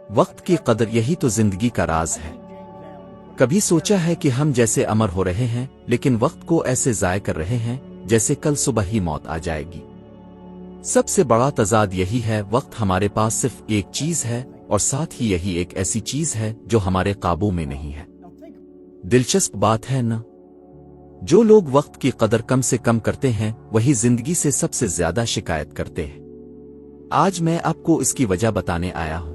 وقت کی قدر یہی تو زندگی کا راز ہے۔ کبھی سوچا ہے کہ ہم جیسے امر ہو رہے ہیں لیکن وقت کو ایسے ضائع کر رہے ہیں جیسے کل صبح ہی موت آ جائے گی۔ سب سے بڑا تضاد یہی ہے، وقت ہمارے پاس صرف ایک چیز ہے اور ساتھ ہی یہی ایک ایسی چیز ہے جو ہمارے قابو میں نہیں ہے۔ دلچسپ بات ہے نا؟ جو لوگ وقت کی قدر کم سے کم کرتے ہیں وہی زندگی سے سب سے زیادہ شکایت کرتے ہیں۔ آج میں آپ کو اس کی وجہ بتانے آیا ہوں۔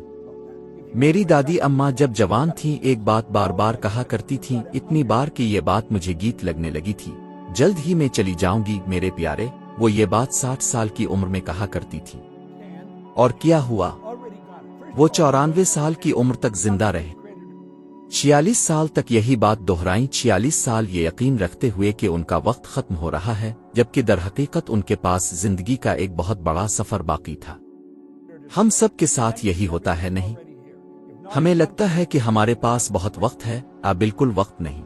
میری دادی اماں جب جوان تھیں ایک بات بار بار کہا کرتی تھیں، اتنی بار کہ یہ بات مجھے گیت لگنے لگی تھی، جلد ہی میں چلی جاؤں گی میرے پیارے۔ وہ یہ بات 60 سال کی عمر میں کہا کرتی تھی، اور کیا ہوا؟ وہ 94 سال کی عمر تک زندہ رہے۔ 46 سال تک یہی بات دہرائیں، 46 سال یہ یقین رکھتے ہوئے کہ ان کا وقت ختم ہو رہا ہے، جبکہ در حقیقت ان کے پاس زندگی کا ایک بہت بڑا سفر باقی تھا۔ ہم سب کے ساتھ یہی ہوتا ہے نہیں؟ ہمیں لگتا ہے کہ ہمارے پاس بہت وقت ہے، بالکل وقت نہیں۔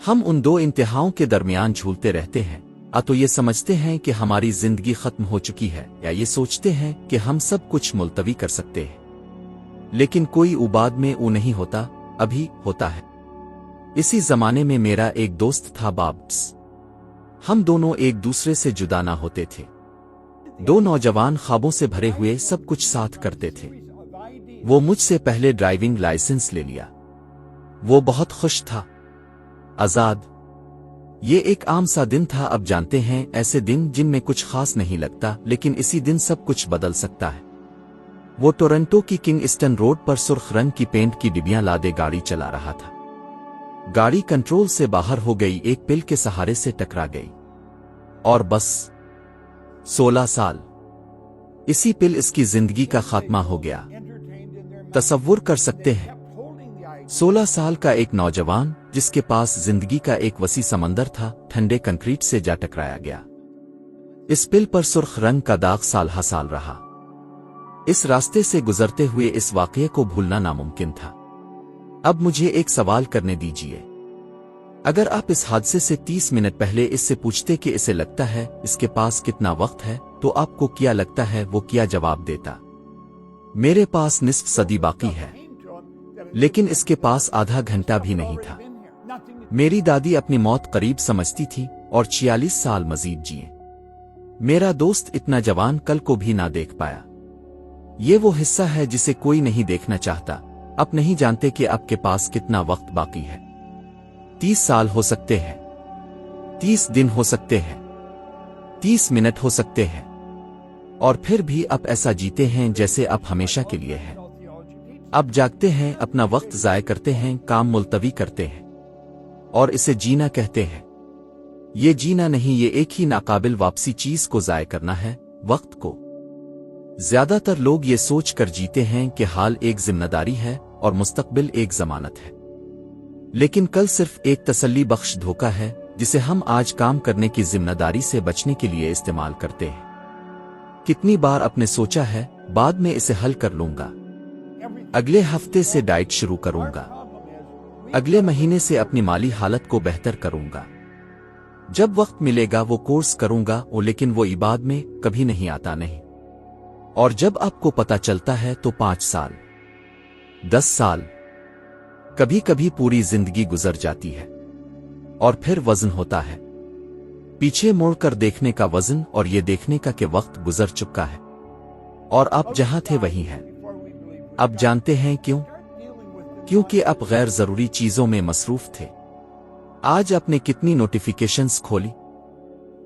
ہم ان دو انتہاؤں کے درمیان جھولتے رہتے ہیں، تو یہ سمجھتے ہیں کہ ہماری زندگی ختم ہو چکی ہے، یا یہ سوچتے ہیں کہ ہم سب کچھ ملتوی کر سکتے ہیں، لیکن کوئی بعد میں نہیں ہوتا، ابھی ہوتا ہے۔ اسی زمانے میں میرا ایک دوست تھا بابس، ہم دونوں ایک دوسرے سے جدا نہ ہوتے تھے، دو نوجوان خوابوں سے بھرے ہوئے سب کچھ ساتھ کرتے تھے۔ وہ مجھ سے پہلے ڈرائیونگ لائسنس لے لیا، وہ بہت خوش تھا، آزاد۔ یہ ایک عام سا دن تھا، اب جانتے ہیں ایسے دن جن میں کچھ خاص نہیں لگتا، لیکن اسی دن سب کچھ بدل سکتا ہے۔ وہ ٹورنٹو کی کنگ اسٹن روڈ پر سرخ رنگ کی پینٹ کی ڈبیاں لادے گاڑی چلا رہا تھا۔ گاڑی کنٹرول سے باہر ہو گئی، ایک پل کے سہارے سے ٹکرا گئی، اور بس 16 سال اسی پل اس کی زندگی کا خاتمہ ہو گیا۔ تصور کر سکتے ہیں 16 سال کا ایک نوجوان جس کے پاس زندگی کا ایک وسیع سمندر تھا، ٹھنڈے کنکریٹ سے جا ٹکرایا گیا۔ اس پل پر سرخ رنگ کا داغ سال ہا سال رہا۔ اس راستے سے گزرتے ہوئے اس واقعے کو بھولنا ناممکن تھا۔ اب مجھے ایک سوال کرنے دیجیے، اگر آپ اس حادثے سے 30 منٹ پہلے اس سے پوچھتے کہ اسے لگتا ہے اس کے پاس کتنا وقت ہے، تو آپ کو کیا لگتا ہے وہ کیا جواب دیتا؟ میرے پاس نصف صدی باقی ہے، لیکن اس کے پاس آدھا گھنٹہ بھی نہیں تھا۔ میری دادی اپنی موت قریب سمجھتی تھی اور 46 سال مزید جیے۔ میرا دوست اتنا جوان کل کو بھی نہ دیکھ پایا۔ یہ وہ حصہ ہے جسے کوئی نہیں دیکھنا چاہتا۔ آپ نہیں جانتے کہ آپ کے پاس کتنا وقت باقی ہے۔ 30 سال ہو سکتے ہیں، 30 دن ہو سکتے ہیں، 30 منٹ ہو سکتے ہیں، اور پھر بھی آپ ایسا جیتے ہیں جیسے آپ ہمیشہ کے لیے ہیں۔ آپ جاگتے ہیں، اپنا وقت ضائع کرتے ہیں، کام ملتوی کرتے ہیں، اور اسے جینا کہتے ہیں۔ یہ جینا نہیں، یہ ایک ہی ناقابل واپسی چیز کو ضائع کرنا ہے، وقت کو۔ زیادہ تر لوگ یہ سوچ کر جیتے ہیں کہ حال ایک ذمہ داری ہے اور مستقبل ایک ضمانت ہے، لیکن کل صرف ایک تسلی بخش دھوکہ ہے جسے ہم آج کام کرنے کی ذمہ داری سے بچنے کے لیے استعمال کرتے ہیں۔ کتنی بار آپ نے سوچا ہے بعد میں اسے حل کر لوں گا، اگلے ہفتے سے ڈائٹ شروع کروں گا، اگلے مہینے سے اپنی مالی حالت کو بہتر کروں گا، جب وقت ملے گا وہ کورس کروں گا، لیکن وہ بعد میں کبھی نہیں آتا نہیں۔ اور جب آپ کو پتہ چلتا ہے تو 5 سال، 10 سال، کبھی کبھی پوری زندگی گزر جاتی ہے، اور پھر وزن ہوتا ہے، پیچھے مڑ کر دیکھنے کا وزن، اور یہ دیکھنے کا کہ وقت گزر چکا ہے اور آپ جہاں تھے وہیں ہیں۔ اب جانتے ہیں کیوں؟ کیونکہ آپ غیر ضروری چیزوں میں مصروف تھے۔ آج آپ نے کتنی نوٹیفیکیشنز کھولی،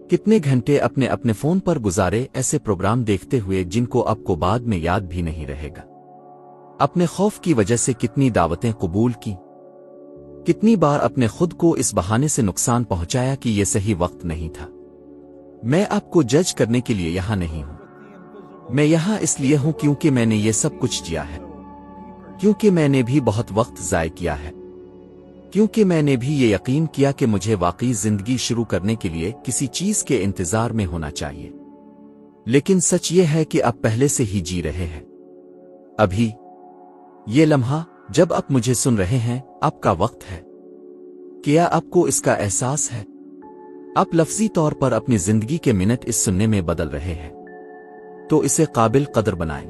کتنے گھنٹے اپنے فون پر گزارے ایسے پروگرام دیکھتے ہوئے جن کو آپ کو بعد میں یاد بھی نہیں رہے گا۔ اپنے خوف کی وجہ سے کتنی دعوتیں قبول کی، کتنی بار اپنے خود کو اس بہانے سے نقصان پہنچایا کہ یہ صحیح وقت نہیں تھا۔ میں آپ کو جج کرنے کے لیے یہاں نہیں ہوں، میں یہاں اس لیے ہوں کیونکہ میں نے یہ سب کچھ جیا ہے، کیونکہ میں نے بھی بہت وقت ضائع کیا ہے، کیونکہ میں نے بھی یہ یقین کیا کہ مجھے واقعی زندگی شروع کرنے کے لیے کسی چیز کے انتظار میں ہونا چاہیے۔ لیکن سچ یہ ہے کہ آپ پہلے سے ہی جی رہے ہیں۔ ابھی یہ لمحہ جب آپ مجھے سن رہے ہیں آپ کا وقت ہے۔ کیا آپ کو اس کا احساس ہے؟ آپ لفظی طور پر اپنی زندگی کے منٹ اس سننے میں بدل رہے ہیں، تو اسے قابل قدر بنائیں۔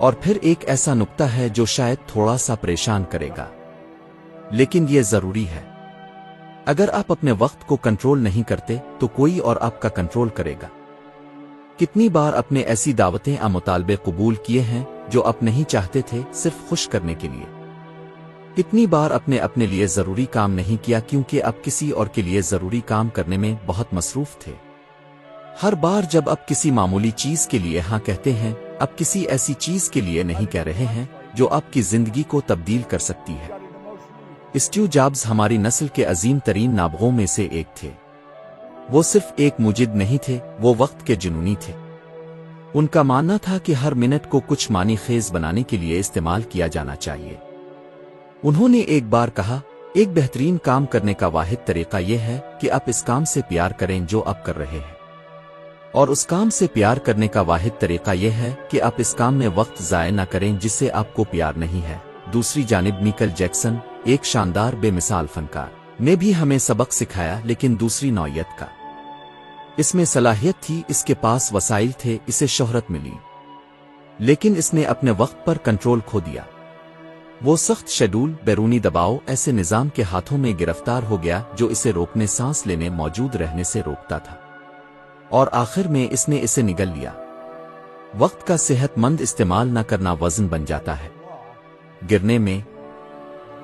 اور پھر ایک ایسا نقطہ ہے جو شاید تھوڑا سا پریشان کرے گا، لیکن یہ ضروری ہے۔ اگر آپ اپنے وقت کو کنٹرول نہیں کرتے تو کوئی اور آپ کا کنٹرول کرے گا۔ کتنی بار اپنے ایسی دعوتیں مطالبے قبول کیے ہیں جو آپ نہیں چاہتے تھے صرف خوش کرنے کے لیے؟ کتنی بار اپنے لیے ضروری کام نہیں کیا کیونکہ آپ کسی اور کے لیے ضروری کام کرنے میں بہت مصروف تھے؟ ہر بار جب آپ کسی معمولی چیز کے لیے ہاں کہتے ہیں، آپ کسی ایسی چیز کے لیے نہیں کہہ رہے ہیں جو آپ کی زندگی کو تبدیل کر سکتی ہے۔ اسٹیو جابز ہماری نسل کے عظیم ترین نابغوں میں سے ایک تھے۔ وہ صرف ایک مجد نہیں تھے، وہ وقت کے جنونی تھے۔ ان کا ماننا تھا کہ ہر منٹ کو کچھ معنی خیز بنانے کے لیے استعمال کیا جانا چاہیے۔ انہوں نے ایک بار کہا، ایک بہترین کام کرنے کا واحد طریقہ یہ ہے کہ آپ اس کام سے پیار کریں جو آپ کر رہے ہیں، اور اس کام سے پیار کرنے کا واحد طریقہ یہ ہے کہ آپ اس کام میں وقت ضائع نہ کریں جس سے آپ کو پیار نہیں ہے۔ دوسری جانب میکل جیکسن، ایک شاندار بے مثال فنکار، نے بھی ہمیں سبق سکھایا، لیکن دوسری نوعیت کا۔ اس میں صلاحیت تھی، اس کے پاس وسائل تھے، اسے شہرت ملی، لیکن اس نے اپنے وقت پر کنٹرول کھو دیا۔ وہ سخت شیڈول، بیرونی دباؤ، ایسے نظام کے ہاتھوں میں گرفتار ہو گیا جو اسے روکنے، سانس لینے، موجود رہنے سے روکتا تھا، اور آخر میں اس نے اسے نگل لیا۔ وقت کا صحت مند استعمال نہ کرنا وزن بن جاتا ہے۔ گرنے میں،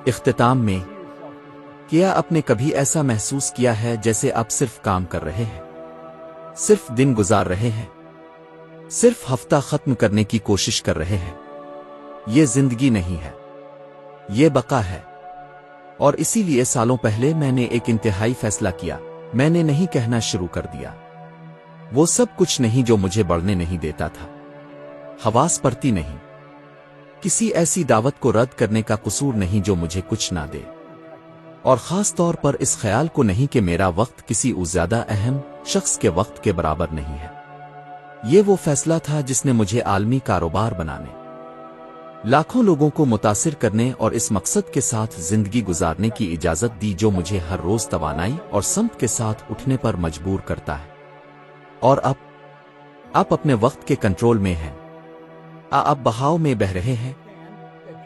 اختتام میں، کیا آپ نے کبھی ایسا محسوس کیا ہے جیسے آپ صرف کام کر رہے ہیں، صرف دن گزار رہے ہیں، صرف ہفتہ ختم کرنے کی کوشش کر رہے ہیں؟ یہ زندگی نہیں ہے، یہ بقا ہے۔ اور اسی لیے سالوں پہلے میں نے ایک انتہائی فیصلہ کیا۔ میں نے نہیں کہنا شروع کر دیا، وہ سب کچھ نہیں جو مجھے بڑھنے نہیں دیتا تھا، حواس پرتی نہیں، کسی ایسی دعوت کو رد کرنے کا قصور نہیں جو مجھے کچھ نہ دے، اور خاص طور پر اس خیال کو نہیں کہ میرا وقت کسی اور زیادہ اہم شخص کے وقت کے برابر نہیں ہے۔ یہ وہ فیصلہ تھا جس نے مجھے عالمی کاروبار بنانے، لاکھوں لوگوں کو متاثر کرنے اور اس مقصد کے ساتھ زندگی گزارنے کی اجازت دی جو مجھے ہر روز توانائی اور سمت کے ساتھ اٹھنے پر مجبور کرتا ہے۔ اور آپ اپنے وقت کے کنٹرول میں ہیں، آپ بہاؤ میں بہہ رہے ہیں۔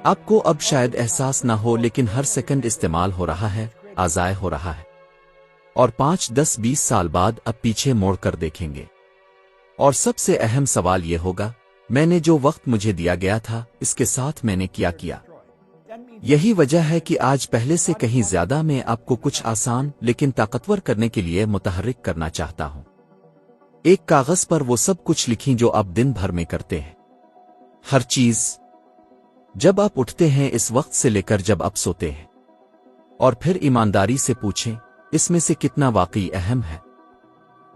آپ کو اب شاید احساس نہ ہو، لیکن ہر سیکنڈ استعمال ہو رہا ہے، ضائع ہو رہا ہے، اور 5، 10، 20 سال بعد اب پیچھے موڑ کر دیکھیں گے، اور سب سے اہم سوال یہ ہوگا، میں نے جو وقت مجھے دیا گیا تھا اس کے ساتھ میں نے کیا؟ یہی وجہ ہے کہ آج پہلے سے کہیں زیادہ میں آپ کو کچھ آسان لیکن طاقتور کرنے کے لیے متحرک کرنا چاہتا ہوں۔ ایک کاغذ پر وہ سب کچھ لکھیں جو آپ دن بھر میں کرتے ہیں، ہر چیز، جب آپ اٹھتے ہیں اس وقت سے لے کر جب آپ سوتے ہیں، اور پھر ایمانداری سے پوچھیں، اس میں سے کتنا واقعی اہم ہے،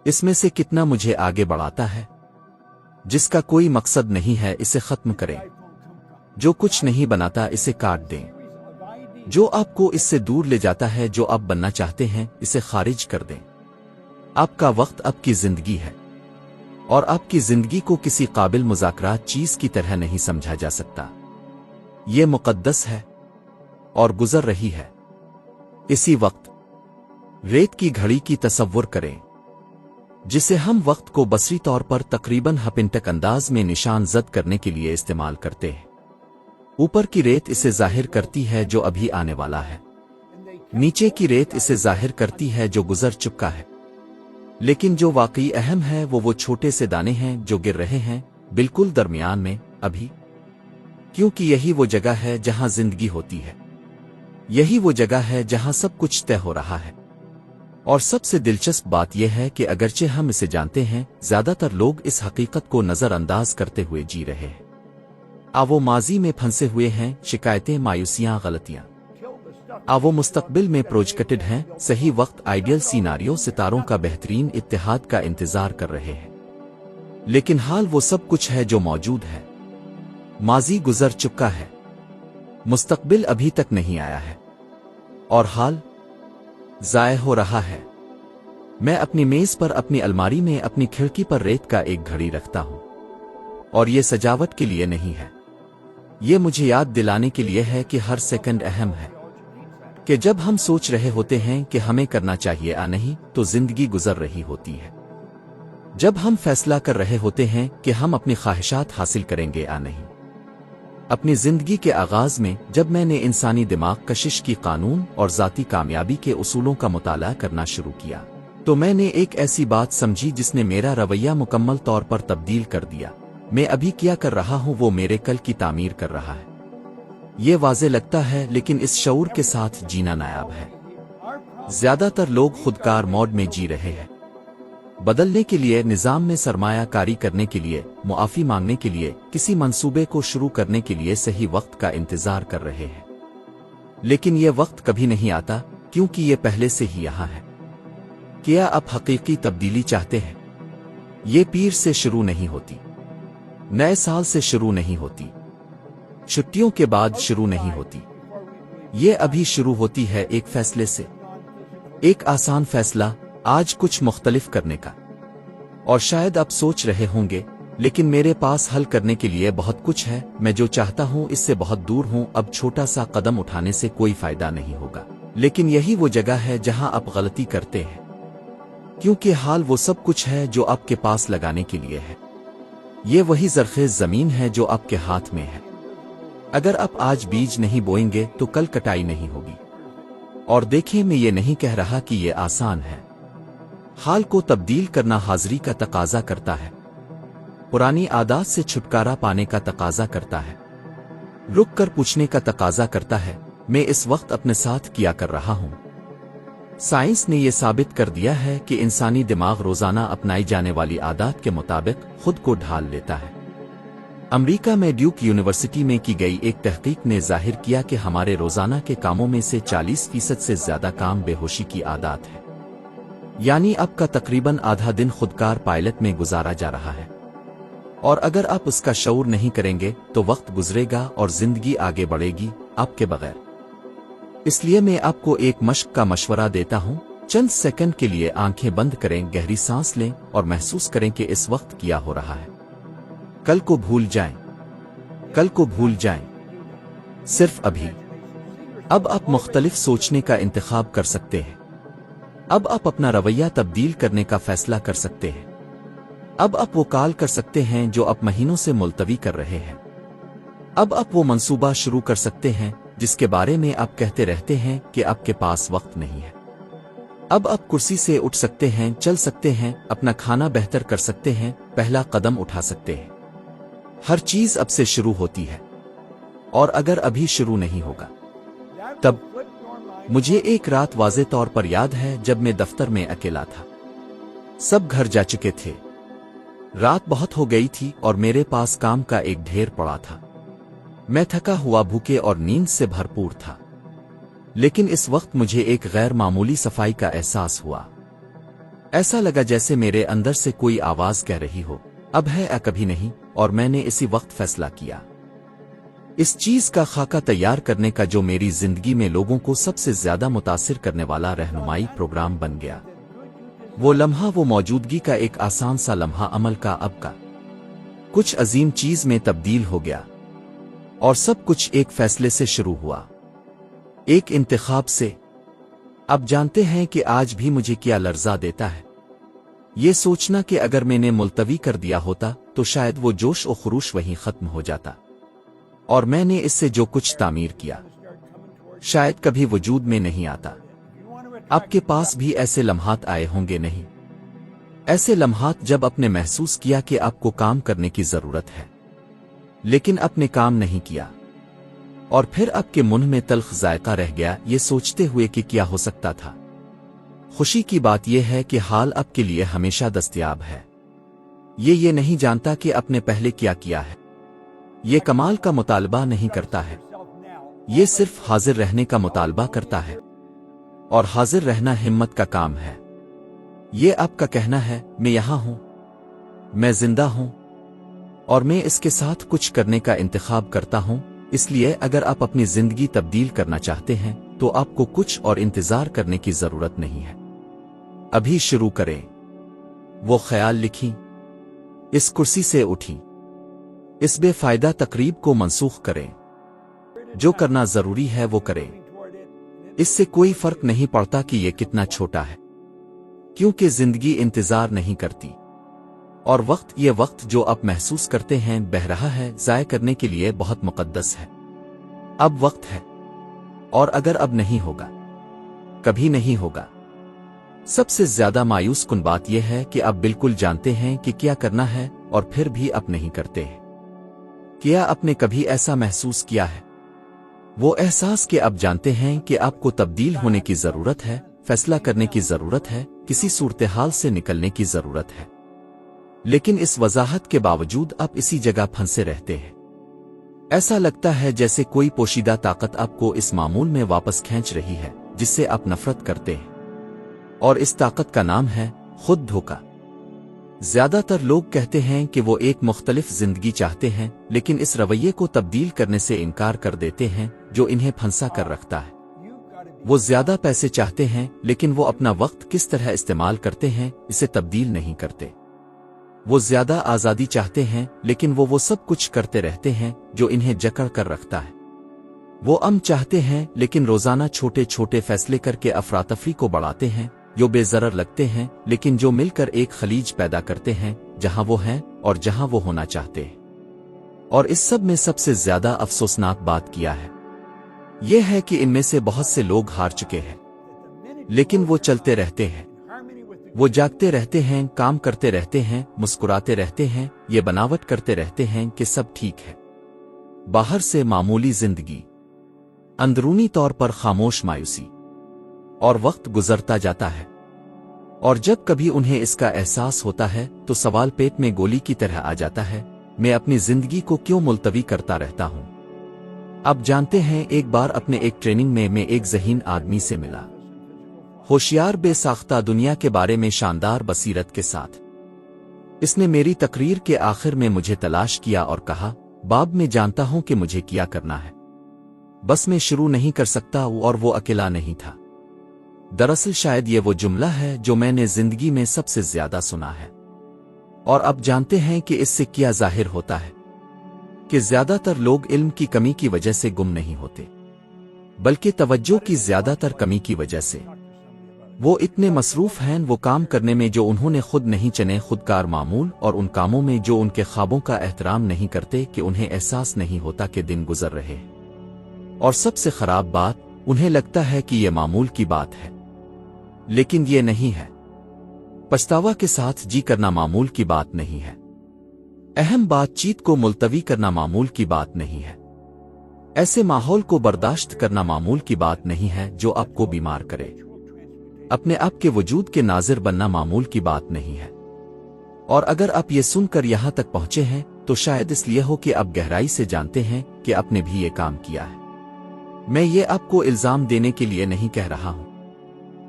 اس میں سے کتنا مجھے آگے بڑھاتا ہے؟ جس کا کوئی مقصد نہیں ہے اسے ختم کریں، جو کچھ نہیں بناتا اسے کاٹ دیں، جو آپ کو اس سے دور لے جاتا ہے جو آپ بننا چاہتے ہیں اسے خارج کر دیں۔ آپ کا وقت آپ کی زندگی ہے، اور آپ کی زندگی کو کسی قابل مذاکرات چیز کی طرح نہیں سمجھا جا سکتا۔ یہ مقدس ہے اور گزر رہی ہے۔ اسی وقت ریت کی گھڑی کی تصور کریں جسے ہم وقت کو بصری طور پر تقریباً ہپنٹک انداز میں نشان زد کرنے کے لیے استعمال کرتے ہیں۔ اوپر کی ریت اسے ظاہر کرتی ہے جو ابھی آنے والا ہے، نیچے کی ریت اسے ظاہر کرتی ہے جو گزر چکا ہے، لیکن جو واقعی اہم ہے وہ چھوٹے سے دانے ہیں جو گر رہے ہیں بالکل درمیان میں ابھی، کیونکہ یہی وہ جگہ ہے جہاں زندگی ہوتی ہے، یہی وہ جگہ ہے جہاں سب کچھ طے ہو رہا ہے۔ اور سب سے دلچسپ بات یہ ہے کہ اگرچہ ہم اسے جانتے ہیں، زیادہ تر لوگ اس حقیقت کو نظر انداز کرتے ہوئے جی رہے ہیں۔ وہ ماضی میں پھنسے ہوئے ہیں، شکایتیں، مایوسیاں، غلطیاں۔ وہ مستقبل میں پروجیکٹڈ ہیں، صحیح وقت، آئیڈیل سیناریو، ستاروں کا بہترین اتحاد کا انتظار کر رہے ہیں، لیکن حال وہ سب کچھ ہے جو موجود ہے۔ ماضی گزر چکا ہے، مستقبل ابھی تک نہیں آیا ہے، اور حال ضائع ہو رہا ہے۔ میں اپنی میز پر، اپنی الماری میں، اپنی کھڑکی پر ریت کا ایک گھڑی رکھتا ہوں، اور یہ سجاوٹ کے لیے نہیں ہے، یہ مجھے یاد دلانے کے لیے ہے کہ ہر سیکنڈ اہم ہے، کہ جب ہم سوچ رہے ہوتے ہیں کہ ہمیں کرنا چاہیے نہیں، تو زندگی گزر رہی ہوتی ہے۔ جب ہم فیصلہ کر رہے ہوتے ہیں کہ ہم اپنی خواہشات حاصل کریں گے نہیں، اپنی زندگی کے آغاز میں جب میں نے انسانی دماغ کشش کی قانون اور ذاتی کامیابی کے اصولوں کا مطالعہ کرنا شروع کیا تو میں نے ایک ایسی بات سمجھی جس نے میرا رویہ مکمل طور پر تبدیل کر دیا۔ میں ابھی کیا کر رہا ہوں وہ میرے کل کی تعمیر کر رہا ہے۔ یہ واضح لگتا ہے لیکن اس شعور کے ساتھ جینا نایاب ہے۔ زیادہ تر لوگ خودکار موڈ میں جی رہے ہیں، بدلنے کے لیے، نظام میں سرمایہ کاری کرنے کے لیے، معافی مانگنے کے لیے، کسی منصوبے کو شروع کرنے کے لیے صحیح وقت کا انتظار کر رہے ہیں۔ لیکن یہ وقت کبھی نہیں آتا کیونکہ یہ پہلے سے ہی یہاں ہے۔ کیا آپ حقیقی تبدیلی چاہتے ہیں؟ یہ پیر سے شروع نہیں ہوتی، نئے سال سے شروع نہیں ہوتی، چھٹیوں کے بعد شروع نہیں ہوتی، یہ ابھی شروع ہوتی ہے ایک فیصلے سے، ایک آسان فیصلہ، آج کچھ مختلف کرنے کا۔ اور شاید آپ سوچ رہے ہوں گے لیکن میرے پاس حل کرنے کے لیے بہت کچھ ہے، میں جو چاہتا ہوں اس سے بہت دور ہوں، اب چھوٹا سا قدم اٹھانے سے کوئی فائدہ نہیں ہوگا۔ لیکن یہی وہ جگہ ہے جہاں آپ غلطی کرتے ہیں، کیونکہ حال وہ سب کچھ ہے جو آپ کے پاس لگانے کے لیے ہے۔ یہ وہی زرخیز زمین ہے جو آپ کے ہاتھ میں ہے۔ اگر آپ آج بیج نہیں بوئیں گے تو کل کٹائی نہیں ہوگی۔ اور دیکھیں، میں یہ نہیں کہہ رہا کہ یہ آسان ہے۔ حال کو تبدیل کرنا حاضری کا تقاضا کرتا ہے، پرانی عادات سے چھٹکارا پانے کا تقاضا کرتا ہے، رک کر پوچھنے کا تقاضا کرتا ہے، میں اس وقت اپنے ساتھ کیا کر رہا ہوں۔ سائنس نے یہ ثابت کر دیا ہے کہ انسانی دماغ روزانہ اپنائی جانے والی عادات کے مطابق خود کو ڈھال لیتا ہے۔ امریکہ میں ڈیوک یونیورسٹی میں کی گئی ایک تحقیق نے ظاہر کیا کہ ہمارے روزانہ کے کاموں میں سے 40% سے زیادہ کام بے ہوشی کی عادات ہے۔ یعنی آپ کا تقریباً آدھا دن خودکار پائلٹ میں گزارا جا رہا ہے، اور اگر آپ اس کا شعور نہیں کریں گے تو وقت گزرے گا اور زندگی آگے بڑھے گی آپ کے بغیر۔ اس لیے میں آپ کو ایک مشق کا مشورہ دیتا ہوں، چند سیکنڈ کے لیے آنکھیں بند کریں، گہری سانس لیں اور محسوس کریں کہ اس وقت کیا ہو رہا ہے۔ کل کو بھول جائیں، کل کو بھول جائیں، صرف ابھی۔ اب آپ مختلف سوچنے کا انتخاب کر سکتے ہیں، اب آپ اپنا رویہ تبدیل کرنے کا فیصلہ کر سکتے ہیں، اب آپ وہ کال کر سکتے ہیں جو آپ مہینوں سے ملتوی کر رہے ہیں، اب آپ وہ منصوبہ شروع کر سکتے ہیں جس کے بارے میں آپ کہتے رہتے ہیں کہ آپ کے پاس وقت نہیں ہے۔ اب آپ کرسی سے اٹھ سکتے ہیں، چل سکتے ہیں، اپنا کھانا بہتر کر سکتے ہیں، پہلا قدم اٹھا سکتے ہیں۔ ہر چیز اب سے شروع ہوتی ہے، اور اگر ابھی شروع نہیں ہوگا تب۔ مجھے ایک رات واضح طور پر یاد ہے جب میں دفتر میں اکیلا تھا، سب گھر جا چکے تھے، رات بہت ہو گئی تھی اور میرے پاس کام کا ایک ڈھیر پڑا تھا۔ میں تھکا ہوا، بھوکے اور نیند سے بھرپور تھا، لیکن اس وقت مجھے ایک غیر معمولی صفائی کا احساس ہوا۔ ایسا لگا جیسے میرے اندر سے کوئی آواز کہہ رہی ہو، اب ہے یا کبھی نہیں، اور میں نے اسی وقت فیصلہ کیا۔ اس چیز کا خاکہ تیار کرنے کا جو میری زندگی میں لوگوں کو سب سے زیادہ متاثر کرنے والا رہنمائی پروگرام بن گیا۔ وہ لمحہ، وہ موجودگی کا ایک آسان سا لمحہ عمل کا اب کا کچھ عظیم چیز میں تبدیل ہو گیا، اور سب کچھ ایک فیصلے سے شروع ہوا، ایک انتخاب سے۔ اب جانتے ہیں کہ آج بھی مجھے کیا لرزا دیتا ہے؟ یہ سوچنا کہ اگر میں نے ملتوی کر دیا ہوتا تو شاید وہ جوش و خروش وہیں ختم ہو جاتا، اور میں نے اس سے جو کچھ تعمیر کیا شاید کبھی وجود میں نہیں آتا۔ آپ کے پاس بھی ایسے لمحات آئے ہوں گے نہیں؟ ایسے لمحات جب آپ نے محسوس کیا کہ آپ کو کام کرنے کی ضرورت ہے لیکن آپ نے کام نہیں کیا، اور پھر آپ کے منہ میں تلخ ذائقہ رہ گیا یہ سوچتے ہوئے کہ کیا ہو سکتا تھا۔ خوشی کی بات یہ ہے کہ حال آپ کے لیے ہمیشہ دستیاب ہے۔ یہ نہیں جانتا کہ آپ نے پہلے کیا کیا ہے، یہ کمال کا مطالبہ نہیں کرتا ہے، یہ صرف حاضر رہنے کا مطالبہ کرتا ہے، اور حاضر رہنا ہمت کا کام ہے۔ یہ آپ کا کہنا ہے، میں یہاں ہوں، میں زندہ ہوں، اور میں اس کے ساتھ کچھ کرنے کا انتخاب کرتا ہوں۔ اس لیے اگر آپ اپنی زندگی تبدیل کرنا چاہتے ہیں تو آپ کو کچھ اور انتظار کرنے کی ضرورت نہیں ہے، ابھی شروع کریں۔ وہ خیال لکھیں، اس کرسی سے اٹھیں، اس بے فائدہ تقریب کو منسوخ کریں، جو کرنا ضروری ہے وہ کریں۔ اس سے کوئی فرق نہیں پڑتا کہ یہ کتنا چھوٹا ہے، کیونکہ زندگی انتظار نہیں کرتی، اور وقت، یہ وقت جو اب محسوس کرتے ہیں بہہ رہا ہے، ضائع کرنے کے لیے بہت مقدس ہے۔ اب وقت ہے، اور اگر اب نہیں ہوگا، کبھی نہیں ہوگا۔ سب سے زیادہ مایوس کن بات یہ ہے کہ اب بالکل جانتے ہیں کہ کیا کرنا ہے اور پھر بھی اب نہیں کرتے ہیں۔ کیا آپ نے کبھی ایسا محسوس کیا ہے؟ وہ احساس کہ اب جانتے ہیں کہ آپ کو تبدیل ہونے کی ضرورت ہے، فیصلہ کرنے کی ضرورت ہے، کسی صورتحال سے نکلنے کی ضرورت ہے، لیکن اس وضاحت کے باوجود آپ اسی جگہ پھنسے رہتے ہیں۔ ایسا لگتا ہے جیسے کوئی پوشیدہ طاقت آپ کو اس معمول میں واپس کھینچ رہی ہے جس سے آپ نفرت کرتے ہیں، اور اس طاقت کا نام ہے خود دھوکا۔ زیادہ تر لوگ کہتے ہیں کہ وہ ایک مختلف زندگی چاہتے ہیں، لیکن اس رویے کو تبدیل کرنے سے انکار کر دیتے ہیں جو انہیں پھنسا کر رکھتا ہے۔ وہ زیادہ پیسے چاہتے ہیں، لیکن وہ اپنا وقت کس طرح استعمال کرتے ہیں اسے تبدیل نہیں کرتے۔ وہ زیادہ آزادی چاہتے ہیں، لیکن وہ سب کچھ کرتے رہتے ہیں جو انہیں جکڑ کر رکھتا ہے۔ وہ چاہتے ہیں، لیکن روزانہ چھوٹے چھوٹے فیصلے کر کے افراتفری کو بڑھاتے ہیں جو بے ضرر لگتے ہیں، لیکن جو مل کر ایک خلیج پیدا کرتے ہیں جہاں وہ ہیں اور جہاں وہ ہونا چاہتے ہیں۔ اور اس سب میں سب سے زیادہ افسوسناک بات کیا ہے؟ یہ ہے کہ ان میں سے بہت سے لوگ ہار چکے ہیں، لیکن وہ چلتے رہتے ہیں۔ وہ جاگتے رہتے ہیں، کام کرتے رہتے ہیں، مسکراتے رہتے ہیں، یہ بناوٹ کرتے رہتے ہیں کہ سب ٹھیک ہے۔ باہر سے معمولی زندگی، اندرونی طور پر خاموش مایوسی، اور وقت گزرتا جاتا ہے۔ اور جب کبھی انہیں اس کا احساس ہوتا ہے تو سوال پیٹ میں گولی کی طرح آ جاتا ہے، میں اپنی زندگی کو کیوں ملتوی کرتا رہتا ہوں؟ اب جانتے ہیں، ایک بار اپنے ایک ٹریننگ میں ایک ذہین آدمی سے ملا، ہوشیار، بے ساختہ دنیا کے بارے میں شاندار بصیرت کے ساتھ۔ اس نے میری تقریر کے آخر میں مجھے تلاش کیا اور کہا، باب میں جانتا ہوں کہ مجھے کیا کرنا ہے، بس میں شروع نہیں کر سکتا، اور وہ اکیلا نہیں تھا۔ دراصل شاید یہ وہ جملہ ہے جو میں نے زندگی میں سب سے زیادہ سنا ہے۔ اور اب جانتے ہیں کہ اس سے کیا ظاہر ہوتا ہے، کہ زیادہ تر لوگ علم کی کمی کی وجہ سے گم نہیں ہوتے، بلکہ توجہ کی زیادہ تر کمی کی وجہ سے۔ وہ اتنے مصروف ہیں وہ کام کرنے میں جو انہوں نے خود نہیں چنے، خودکار معمول، اور ان کاموں میں جو ان کے خوابوں کا احترام نہیں کرتے کہ انہیں احساس نہیں ہوتا کہ دن گزر رہے ہیں۔ اور سب سے خراب بات، انہیں لگتا ہے کہ یہ معمول کی بات ہے، لیکن یہ نہیں ہے۔ پچھتاوا کے ساتھ جی کرنا معمول کی بات نہیں ہے۔ اہم بات چیت کو ملتوی کرنا معمول کی بات نہیں ہے۔ ایسے ماحول کو برداشت کرنا معمول کی بات نہیں ہے جو آپ کو بیمار کرے۔ اپنے آپ کے وجود کے ناظر بننا معمول کی بات نہیں ہے۔ اور اگر آپ یہ سن کر یہاں تک پہنچے ہیں تو شاید اس لیے ہو کہ آپ گہرائی سے جانتے ہیں کہ آپ نے بھی یہ کام کیا ہے۔ میں یہ آپ کو الزام دینے کے لیے نہیں کہہ رہا ہوں،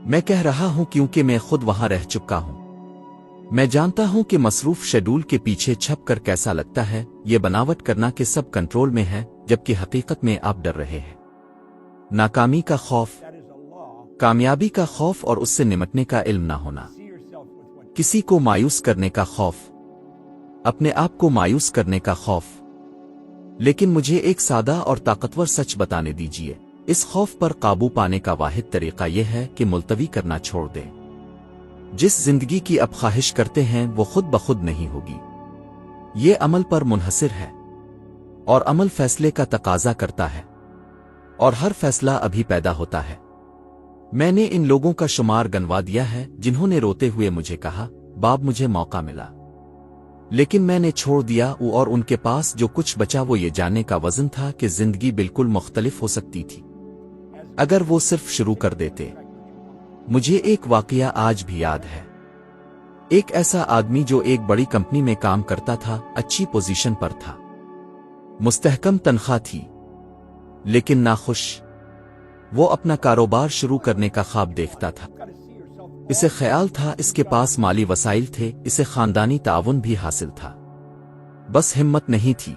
میں کہہ رہا ہوں کیونکہ میں خود وہاں رہ چکا ہوں۔ میں جانتا ہوں کہ مصروف شیڈول کے پیچھے چھپ کر کیسا لگتا ہے، یہ بناوٹ کرنا کہ سب کنٹرول میں ہے جبکہ حقیقت میں آپ ڈر رہے ہیں۔ ناکامی کا خوف، کامیابی کا خوف، اور اس سے نمٹنے کا علم نہ ہونا۔ کسی کو مایوس کرنے کا خوف، اپنے آپ کو مایوس کرنے کا خوف۔ لیکن مجھے ایک سادہ اور طاقتور سچ بتانے دیجیے، اس خوف پر قابو پانے کا واحد طریقہ یہ ہے کہ ملتوی کرنا چھوڑ دیں۔ جس زندگی کی آپ خواہش کرتے ہیں وہ خود بخود نہیں ہوگی، یہ عمل پر منحصر ہے، اور عمل فیصلے کا تقاضا کرتا ہے، اور ہر فیصلہ ابھی پیدا ہوتا ہے۔ میں نے ان لوگوں کا شمار گنوا دیا ہے جنہوں نے روتے ہوئے مجھے کہا، باب مجھے موقع ملا لیکن میں نے چھوڑ دیا، اور ان کے پاس جو کچھ بچا وہ یہ جاننے کا وزن تھا کہ زندگی بالکل مختلف ہو سکتی تھی اگر وہ صرف شروع کر دیتے۔ مجھے ایک واقعہ آج بھی یاد ہے، ایک ایسا آدمی جو ایک بڑی کمپنی میں کام کرتا تھا، اچھی پوزیشن پر تھا، مستحکم تنخواہ تھی، لیکن ناخوش۔ وہ اپنا کاروبار شروع کرنے کا خواب دیکھتا تھا، اسے خیال تھا اس کے پاس مالی وسائل تھے، اسے خاندانی تعاون بھی حاصل تھا، بس ہمت نہیں تھی۔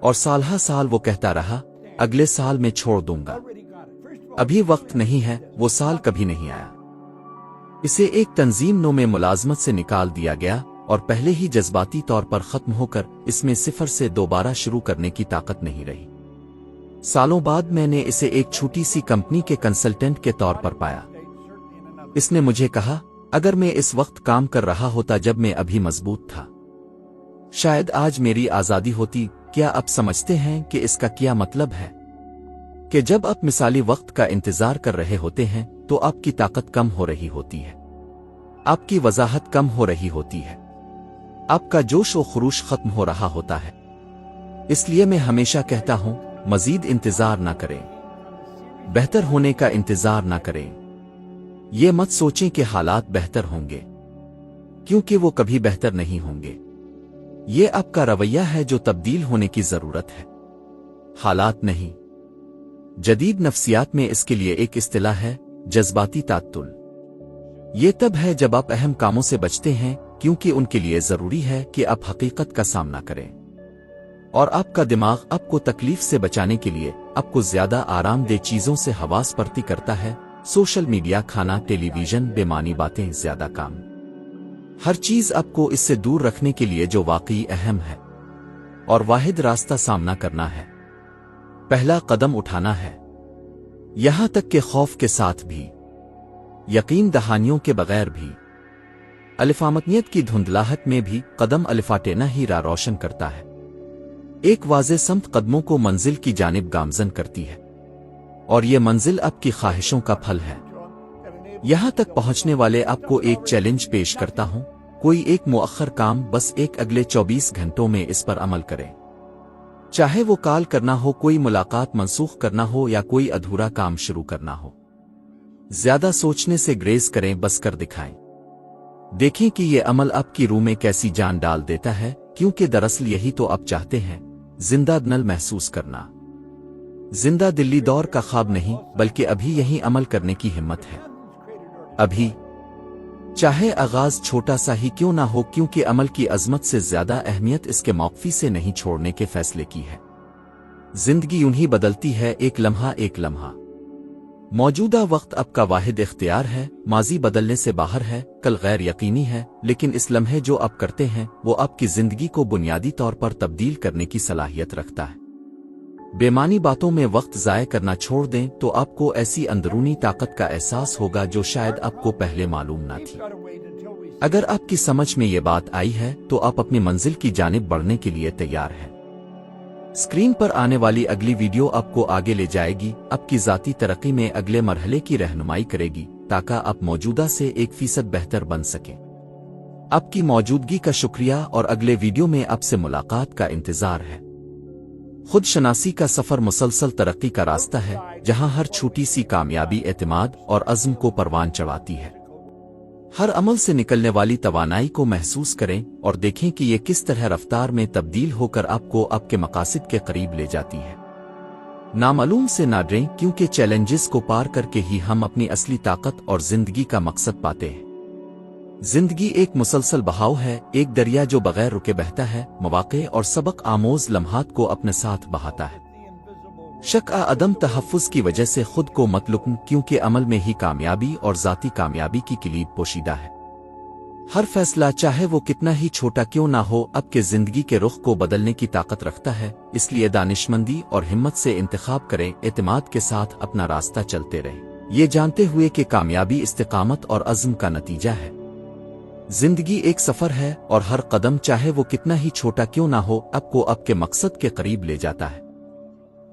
اور سال ہا سال وہ کہتا رہا، اگلے سال میں چھوڑ دوں گا، ابھی وقت نہیں ہے۔ وہ سال کبھی نہیں آیا۔ اسے ایک تنظیم نو میں ملازمت سے نکال دیا گیا، اور پہلے ہی جذباتی طور پر ختم ہو کر اس میں صفر سے دوبارہ شروع کرنے کی طاقت نہیں رہی۔ سالوں بعد میں نے اسے ایک چھوٹی سی کمپنی کے کنسلٹنٹ کے طور پر پایا۔ اس نے مجھے کہا، اگر میں اس وقت کام کر رہا ہوتا جب میں ابھی مضبوط تھا، شاید آج میری آزادی ہوتی۔ کیا آپ سمجھتے ہیں کہ اس کا کیا مطلب ہے؟ کہ جب آپ مثالی وقت کا انتظار کر رہے ہوتے ہیں تو آپ کی طاقت کم ہو رہی ہوتی ہے، آپ کی وضاحت کم ہو رہی ہوتی ہے، آپ کا جوش و خروش ختم ہو رہا ہوتا ہے۔ اس لیے میں ہمیشہ کہتا ہوں، مزید انتظار نہ کریں، بہتر ہونے کا انتظار نہ کریں۔ یہ مت سوچیں کہ حالات بہتر ہوں گے، کیونکہ وہ کبھی بہتر نہیں ہوں گے۔ یہ آپ کا رویہ ہے جو تبدیل ہونے کی ضرورت ہے، حالات نہیں۔ جدید نفسیات میں اس کے لیے ایک اصطلاح ہے، جذباتی تعطل۔ یہ تب ہے جب آپ اہم کاموں سے بچتے ہیں کیونکہ ان کے لیے ضروری ہے کہ آپ حقیقت کا سامنا کریں، اور آپ کا دماغ آپ کو تکلیف سے بچانے کے لیے آپ کو زیادہ آرام دہ چیزوں سے حواس پرتی کرتا ہے۔ سوشل میڈیا، کھانا، ٹیلی ویژن، بے معنی باتیں، زیادہ کام، ہر چیز آپ کو اس سے دور رکھنے کے لیے جو واقعی اہم ہے، اور واحد راستہ سامنا کرنا ہے، پہلا قدم اٹھانا ہے۔ یہاں تک کہ خوف کے ساتھ بھی، یقین دہانیوں کے بغیر بھی، الفامکنیت کی دھندلاہٹ میں بھی قدم الفاٹینا ہی راہ روشن کرتا ہے۔ ایک واضح سمت قدموں کو منزل کی جانب گامزن کرتی ہے، اور یہ منزل آپ کی خواہشوں کا پھل ہے۔ یہاں تک پہنچنے والے آپ کو ایک چیلنج پیش کرتا ہوں، کوئی ایک مؤخر کام، بس ایک اگلے 24 گھنٹوں میں اس پر عمل کریں۔ چاہے وہ کال کرنا ہو، کوئی ملاقات منسوخ کرنا ہو، یا کوئی ادھورا کام شروع کرنا ہو۔ زیادہ سوچنے سے گریز کریں، بس کر دکھائیں۔ دیکھیں کہ یہ عمل آپ کی روح میں کیسی جان ڈال دیتا ہے، کیونکہ دراصل یہی تو آپ چاہتے ہیں، زندہ دل محسوس کرنا۔ زندہ دلی دور کا خواب نہیں، بلکہ ابھی یہی عمل کرنے کی ہمت ہے۔ ابھی، چاہے آغاز چھوٹا سا ہی کیوں نہ ہو، کیونکہ عمل کی عظمت سے زیادہ اہمیت اس کے موقفی سے نہیں چھوڑنے کے فیصلے کی ہے۔ زندگی یوں ہی بدلتی ہے، ایک لمحہ ایک لمحہ۔ موجودہ وقت آپ کا واحد اختیار ہے، ماضی بدلنے سے باہر ہے، کل غیر یقینی ہے، لیکن اس لمحے جو آپ کرتے ہیں وہ آپ کی زندگی کو بنیادی طور پر تبدیل کرنے کی صلاحیت رکھتا ہے۔ بے معنی باتوں میں وقت ضائع کرنا چھوڑ دیں تو آپ کو ایسی اندرونی طاقت کا احساس ہوگا جو شاید آپ کو پہلے معلوم نہ تھی۔ اگر آپ کی سمجھ میں یہ بات آئی ہے تو آپ اپنی منزل کی جانب بڑھنے کے لیے تیار ہیں۔ اسکرین پر آنے والی اگلی ویڈیو آپ کو آگے لے جائے گی، آپ کی ذاتی ترقی میں اگلے مرحلے کی رہنمائی کرے گی، تاکہ آپ موجودہ سے 1% بہتر بن سکیں۔ آپ کی موجودگی کا شکریہ، اور اگلے ویڈیو میں آپ سے ملاقات کا انتظار ہے۔ خود شناسی کا سفر مسلسل ترقی کا راستہ ہے، جہاں ہر چھوٹی سی کامیابی اعتماد اور عزم کو پروان چڑھاتی ہے۔ ہر عمل سے نکلنے والی توانائی کو محسوس کریں اور دیکھیں کہ یہ کس طرح رفتار میں تبدیل ہو کر آپ کو آپ کے مقاصد کے قریب لے جاتی ہے۔ نامعلوم سے نہ ڈریں، کیونکہ چیلنجز کو پار کر کے ہی ہم اپنی اصلی طاقت اور زندگی کا مقصد پاتے ہیں۔ زندگی ایک مسلسل بہاؤ ہے، ایک دریا جو بغیر رکے بہتا ہے، مواقع اور سبق آموز لمحات کو اپنے ساتھ بہاتا ہے۔ شک عدم تحفظ کی وجہ سے خود کو مت لکن، کیونکہ عمل میں ہی کامیابی اور ذاتی کامیابی کی کلید پوشیدہ ہے۔ ہر فیصلہ، چاہے وہ کتنا ہی چھوٹا کیوں نہ ہو، آپ کے زندگی کے رخ کو بدلنے کی طاقت رکھتا ہے۔ اس لیے دانشمندی اور ہمت سے انتخاب کریں، اعتماد کے ساتھ اپنا راستہ چلتے رہیں، یہ جانتے ہوئے کہ کامیابی استقامت اور عزم کا نتیجہ ہے۔ زندگی ایک سفر ہے، اور ہر قدم، چاہے وہ کتنا ہی چھوٹا کیوں نہ ہو، آپ کو آپ کے مقصد کے قریب لے جاتا ہے۔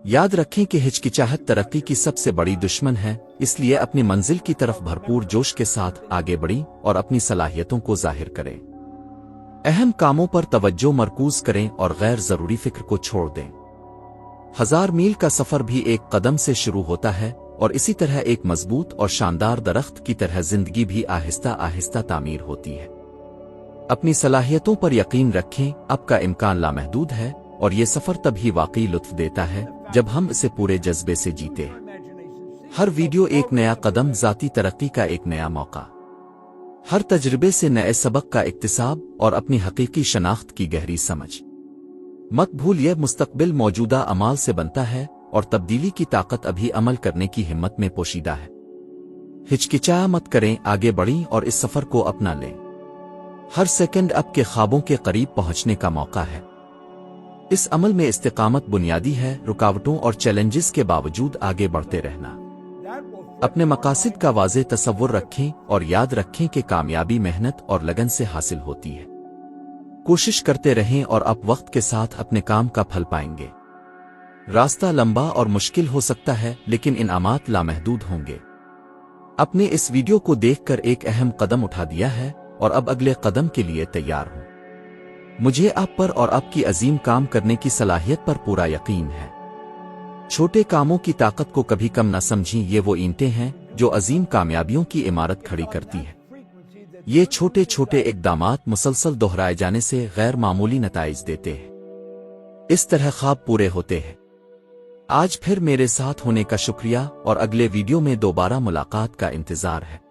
یاد رکھیں کہ ہچکچاہٹ ترقی کی سب سے بڑی دشمن ہے، اس لیے اپنی منزل کی طرف بھرپور جوش کے ساتھ آگے بڑھیں اور اپنی صلاحیتوں کو ظاہر کریں۔ اہم کاموں پر توجہ مرکوز کریں اور غیر ضروری فکر کو چھوڑ دیں۔ 1000 میل کا سفر بھی ایک قدم سے شروع ہوتا ہے، اور اسی طرح ایک مضبوط اور شاندار درخت کی طرح زندگی بھی آہستہ آہستہ تعمیر ہوتی ہے۔ اپنی صلاحیتوں پر یقین رکھیں، آپ کا امکان لامحدود ہے، اور یہ سفر تب ہی واقعی لطف دیتا ہے جب ہم اسے پورے جذبے سے جیتے ہیں۔ ہر ویڈیو ایک نیا قدم، ذاتی ترقی کا ایک نیا موقع، ہر تجربے سے نئے سبق کا اکتساب اور اپنی حقیقی شناخت کی گہری سمجھ۔ مت بھولیے، مستقبل موجودہ اعمال سے بنتا ہے، اور تبدیلی کی طاقت ابھی عمل کرنے کی ہمت میں پوشیدہ ہے۔ ہچکچا مت کریں، آگے بڑھیں اور اس سفر کو اپنا لیں۔ ہر سیکنڈ آپ کے خوابوں کے قریب پہنچنے کا موقع ہے۔ اس عمل میں استقامت بنیادی ہے، رکاوٹوں اور چیلنجز کے باوجود آگے بڑھتے رہنا۔ اپنے مقاصد کا واضح تصور رکھیں اور یاد رکھیں کہ کامیابی محنت اور لگن سے حاصل ہوتی ہے۔ کوشش کرتے رہیں اور آپ وقت کے ساتھ اپنے کام کا پھل پائیں گے۔ راستہ لمبا اور مشکل ہو سکتا ہے لیکن انعامات لامحدود ہوں گے۔ اپنے اس ویڈیو کو دیکھ کر ایک اہم قدم اٹھا دیا ہے اور اب اگلے قدم کے لیے تیار ہوں۔ مجھے آپ پر اور آپ کی عظیم کام کرنے کی صلاحیت پر پورا یقین ہے۔ چھوٹے کاموں کی طاقت کو کبھی کم نہ سمجھیں، یہ وہ اینٹیں ہیں جو عظیم کامیابیوں کی عمارت کھڑی کرتی ہے۔ یہ چھوٹے چھوٹے اقدامات مسلسل دہرائے جانے سے غیر معمولی نتائج دیتے ہیں۔ اس طرح خواب پورے ہوتے ہیں۔ آج پھر میرے ساتھ ہونے کا شکریہ اور اگلے ویڈیو میں دوبارہ ملاقات کا انتظار ہے۔